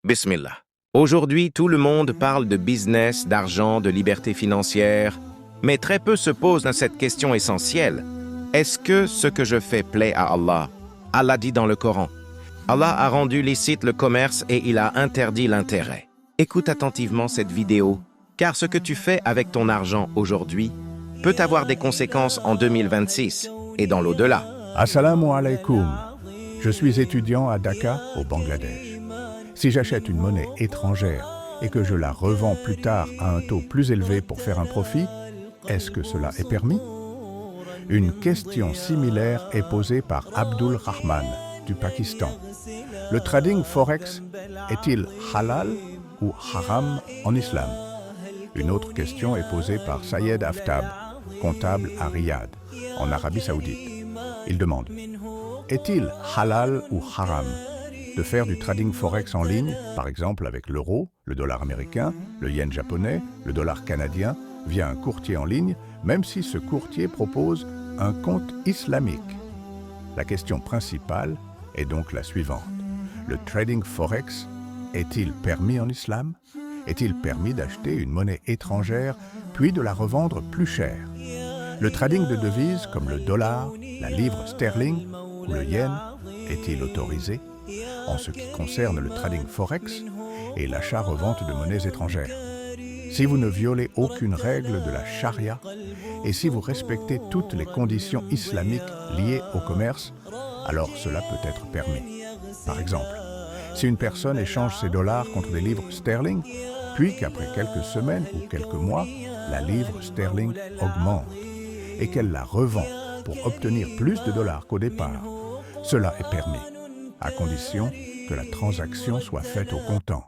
Bismillah. Aujourd'hui, tout le monde parle de business, d'argent, de liberté financière, mais très peu se posent à cette question essentielle. Est-ce que ce que je fais plaît à Allah? Allah dit dans le Coran. Allah a rendu licite le commerce et il a interdit l'intérêt. Écoute attentivement cette vidéo, car ce que tu fais avec ton argent aujourd'hui peut avoir des conséquences en 2026 et dans l'au-delà. Assalamu alaikum. Je suis étudiant à Dhaka, au Bangladesh. Si j'achète une monnaie étrangère et que je la revends plus tard à un taux plus élevé pour faire un profit, est-ce que cela est permis? Une question similaire est posée par Abdul Rahman, du Pakistan. Le trading forex est-il halal ou haram en islam? Une autre question est posée par Sayed Aftab, comptable à Riyad, en Arabie Saoudite. Il demande: est-il halal ou haram de faire du trading forex en ligne, par exemple avec l'euro, le dollar américain, le yen japonais, le dollar canadien, via un courtier en ligne, même si ce courtier propose un compte islamique? La question principale est donc la suivante. Le trading forex est-il permis en islam? Est-il permis d'acheter une monnaie étrangère puis de la revendre plus cher? Le trading de devises comme le dollar, la livre sterling ou le yen est-il autorisé en ce qui concerne le trading forex et l'achat-revente de monnaies étrangères? Si vous ne violez aucune règle de la charia et si vous respectez toutes les conditions islamiques liées au commerce, alors cela peut être permis. Par exemple, si une personne échange ses dollars contre des livres sterling, puis qu'après quelques semaines ou quelques mois, la livre sterling augmente et qu'elle la revend pour obtenir plus de dollars qu'au départ, cela est permis, à condition que la transaction soit faite au comptant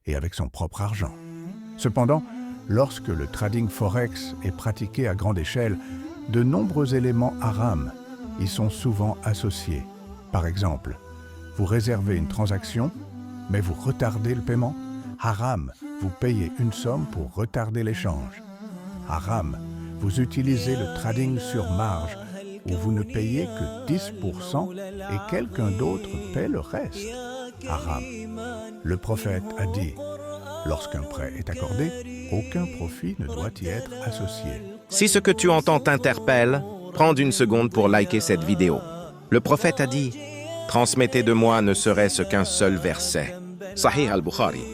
et avec son propre argent. Cependant, lorsque le trading forex est pratiqué à grande échelle, de nombreux éléments haram y sont souvent associés. Par exemple, vous réservez une transaction, mais vous retardez le paiement. Haram, vous payez une somme pour retarder l'échange. Haram, vous utilisez le trading sur marge, où vous ne payez que 10% et quelqu'un d'autre paie le reste. Haram. Le prophète a dit: lorsqu'un prêt est accordé, aucun profit ne doit y être associé. Si ce que tu entends t'interpelle, prends une seconde pour liker cette vidéo. Le prophète a dit: transmettez de moi ne serait-ce qu'un seul verset. Sahih al-Bukhari.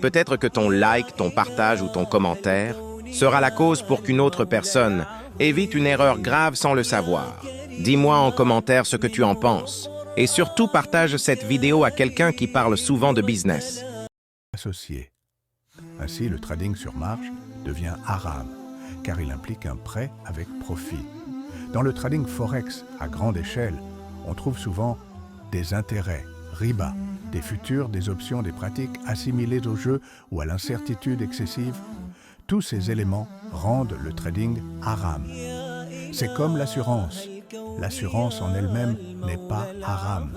Peut-être que ton like, ton partage ou ton commentaire sera la cause pour qu'une autre personne évite une erreur grave sans le savoir. Dis-moi en commentaire ce que tu en penses. Et surtout partage cette vidéo à quelqu'un qui parle souvent de business. Associé. Ainsi, le trading sur marge devient haram, car il implique un prêt avec profit. Dans le trading forex à grande échelle, on trouve souvent des intérêts, riba, des futurs, des options, des pratiques assimilées au jeu ou à l'incertitude excessive. Tous ces éléments rendent le trading haram. C'est comme l'assurance. L'assurance en elle-même n'est pas haram,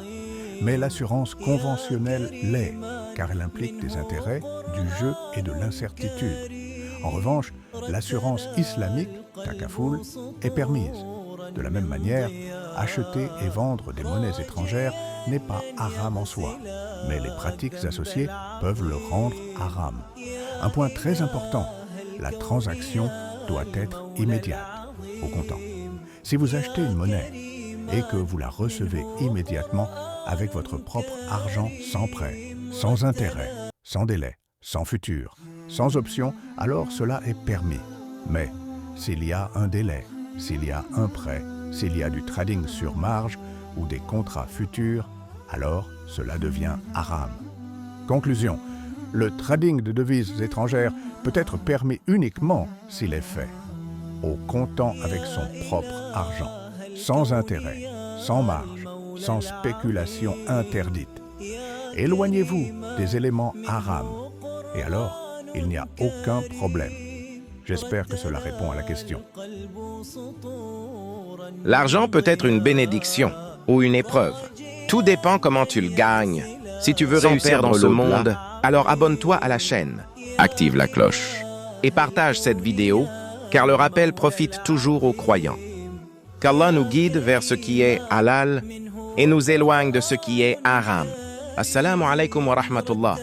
mais l'assurance conventionnelle l'est, car elle implique des intérêts, du jeu et de l'incertitude. En revanche, l'assurance islamique, takaful, est permise. De la même manière, acheter et vendre des monnaies étrangères n'est pas haram en soi, mais les pratiques associées peuvent le rendre haram. Un point très important, la transaction doit être immédiate, au comptant. Si vous achetez une monnaie et que vous la recevez immédiatement avec votre propre argent sans prêt, sans intérêt, sans délai, sans futur, sans option, alors cela est permis. Mais s'il y a un délai, s'il y a un prêt, s'il y a du trading sur marge ou des contrats futurs, alors cela devient haram. Conclusion. Le trading de devises étrangères peut être permis uniquement s'il est fait au comptant avec son propre argent, sans intérêt, sans marge, sans spéculation interdite. Éloignez-vous des éléments haram et alors il n'y a aucun problème. J'espère que cela répond à la question. L'argent peut être une bénédiction ou une épreuve. Tout dépend comment tu le gagnes. Si tu veux réussir dans ce monde, alors abonne-toi à la chaîne, active la cloche et partage cette vidéo, car le rappel profite toujours aux croyants. Qu'Allah nous guide vers ce qui est halal et nous éloigne de ce qui est haram. Assalamu alaikum wa rahmatullah.